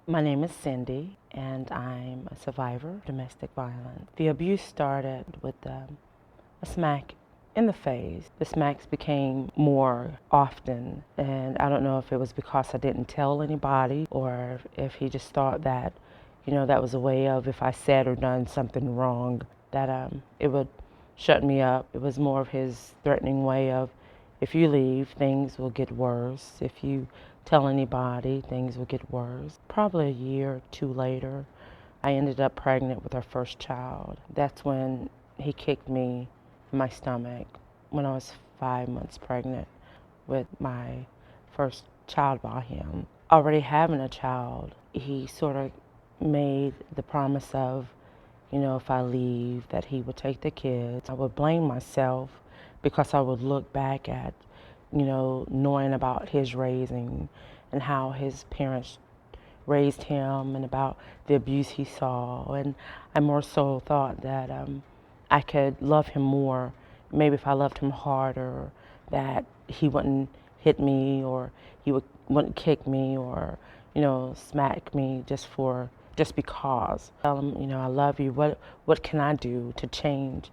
My name is Cindy, and I'm a survivor of domestic violence. The abuse started with a smack in the face. The smacks became more often, and I don't know if it was because I didn't tell anybody or if he just thought that, that was a way of if I said or done something wrong, that it would shut me up. It was more of his threatening way of, if you leave, things will get worse. If you tell anybody, things will get worse. Probably a year or two later, I ended up pregnant with our first child. That's when he kicked me in my stomach when I was 5 months pregnant with my first child by him. Already having a child, he sort of made the promise of, if I leave, that he would take the kids. I would blame myself because I would look back at, knowing about his raising and how his parents raised him and about the abuse he saw. And I more so thought that I could love him more, maybe if I loved him harder, that he wouldn't hit me or wouldn't kick me or, smack me just because. Tell him, I love you. What can I do to change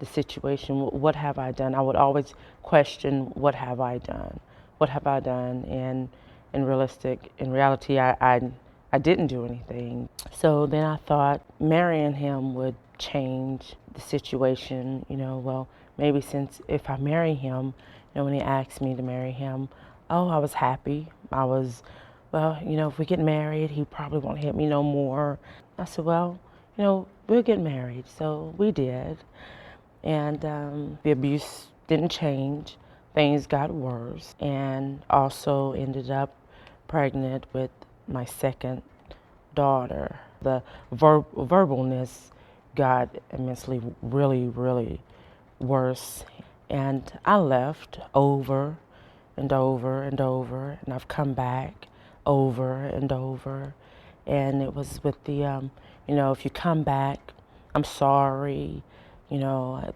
the situation? What have I done? I would always question, what have I done? What have I done? And in reality, I didn't do anything. So then I thought marrying him would change the situation. Well, maybe since if I marry him, when he asked me to marry him, oh, I was happy. I was, well, if we get married, he probably won't hit me no more. I said, well, we'll get married. So we did. And the abuse didn't change. Things got worse, and also ended up pregnant with my second daughter. The verbalness got immensely, really, really worse. And I left over and over and over, and I've come back over and over. And it was with the, if you come back, I'm sorry,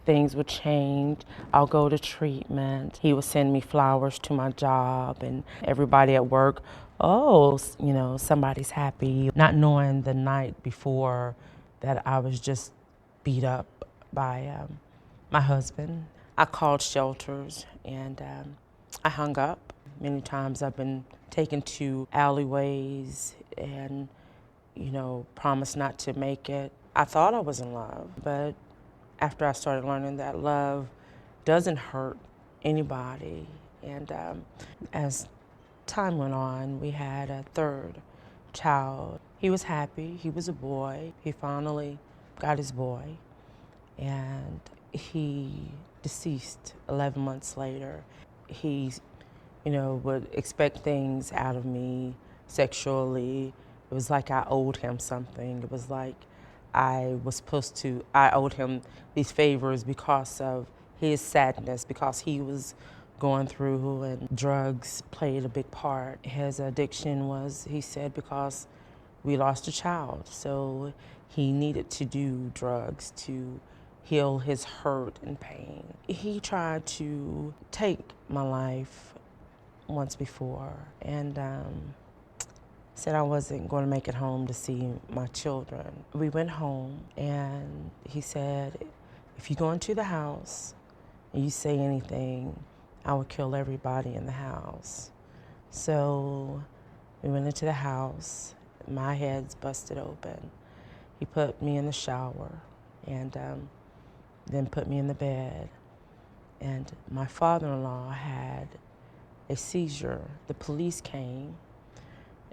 things would change. I'll go to treatment. He would send me flowers to my job, and everybody at work, oh, somebody's happy. Not knowing the night before that I was just beat up by my husband. I called shelters and I hung up. Many times I've been taken to alleyways and, promised not to make it. I thought I was in love, but after I started learning that love doesn't hurt anybody, and as time went on, we had a third child. He was happy. He was a boy. He finally got his boy, and he deceased 11 months later. He, would expect things out of me sexually. It was like I owed him something. It was like I owed him these favors because of his sadness, because he was going through, and drugs played a big part. His addiction was, he said, because we lost a child. So he needed to do drugs to heal his hurt and pain. He tried to take my life once before, and said I wasn't going to make it home to see my children. We went home, and he said, if you go into the house and you say anything, I will kill everybody in the house. So we went into the house. My head's busted open. He put me in the shower and then put me in the bed. And my father-in-law had a seizure. The police came,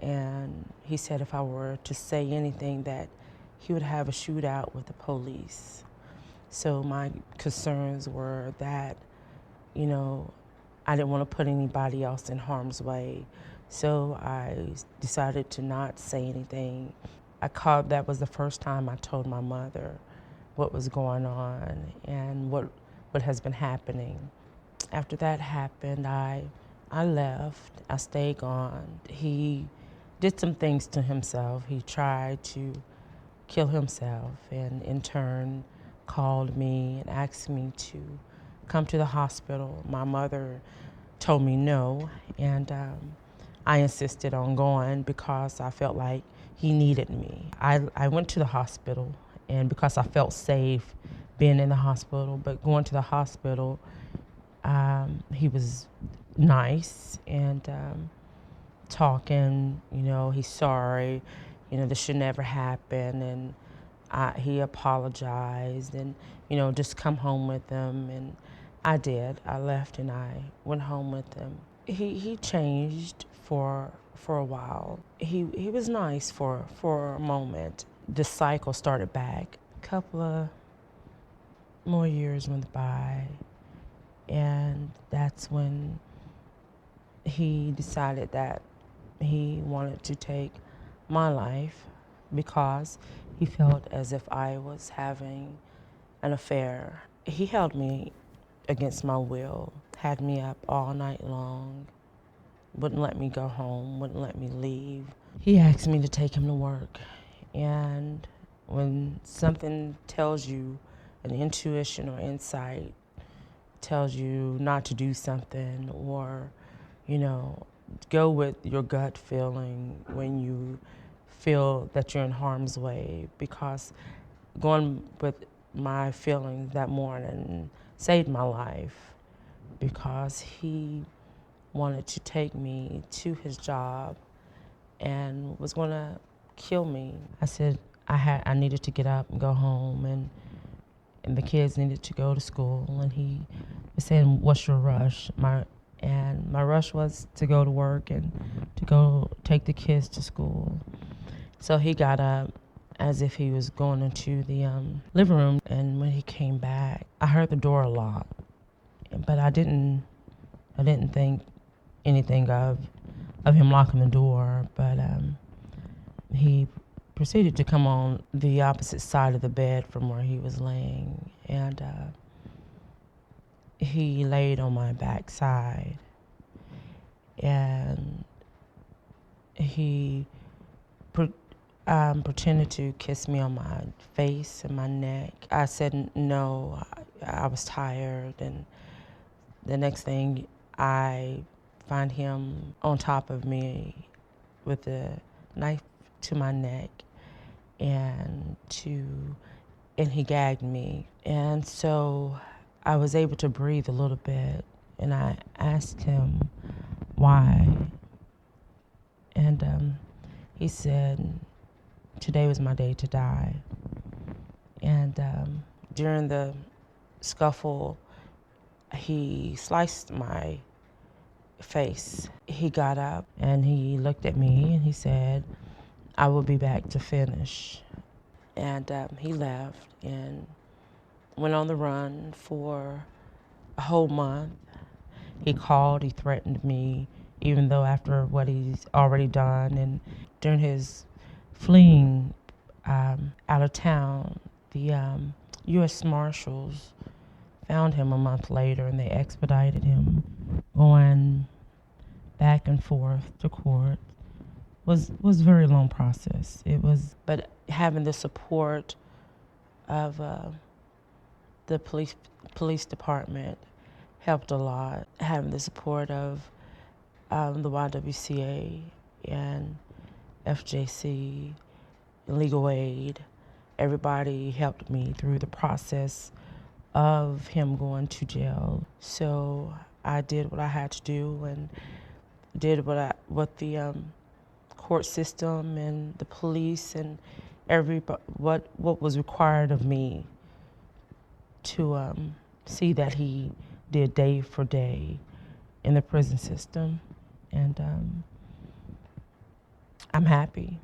and he said if I were to say anything that he would have a shootout with the police. So my concerns were that, I didn't want to put anybody else in harm's way. So I decided to not say anything. That was the first time I told my mother what was going on and what has been happening. After that happened, I left. I stayed gone. He did some things to himself. He tried to kill himself, and in turn called me and asked me to come to the hospital. My mother told me no, and I insisted on going because I felt like he needed me. I went to the hospital, and because I felt safe being in the hospital, but going to the hospital, he was nice and talking, he's sorry, this should never happen, and he apologized, and, just come home with him, and I did. I left and I went home with him. He changed for a while. He was nice for a moment. The cycle started back. A couple of more years went by, and that's when he decided that he wanted to take my life because he felt as if I was having an affair. He held me against my will, had me up all night long, wouldn't let me go home, wouldn't let me leave. He asked me to take him to work, and when something tells you, an intuition or insight tells you not to do something, or, go with your gut feeling when you feel that you're in harm's way, because going with my feelings that morning saved my life, because he wanted to take me to his job and was going to kill me. I said I needed to get up and go home, and the kids needed to go to school, and he was saying, "What's your rush?" My rush was to go to work and to go take the kids to school. So he got up as if he was going into the living room, and when he came back, I heard the door lock, but I didn't think anything of him locking the door, but he proceeded to come on the opposite side of the bed from where he was laying, and he laid on my backside, and he pretended to kiss me on my face and my neck. I said no, I was tired, and the next thing I find him on top of me with a knife to my neck, and he gagged me. And so I was able to breathe a little bit, and I asked him why. And he said, "Today was my day to die." And during the scuffle, he sliced my face. He got up and he looked at me and he said, "I will be back to finish." And he left and went on the run for a whole month. He called, he threatened me, even though after what he's already done. And during his fleeing out of town, the U.S. Marshals found him a month later, and they expedited him. Going back and forth to court was a very long process. It was, but having the support of the police department helped a lot. Having the support of the YWCA and FJC, legal aid, everybody helped me through the process of him going to jail. So I did what I had to do, and did what the court system and the police and what was required of me to see that he did day for day in the prison system. And I'm happy.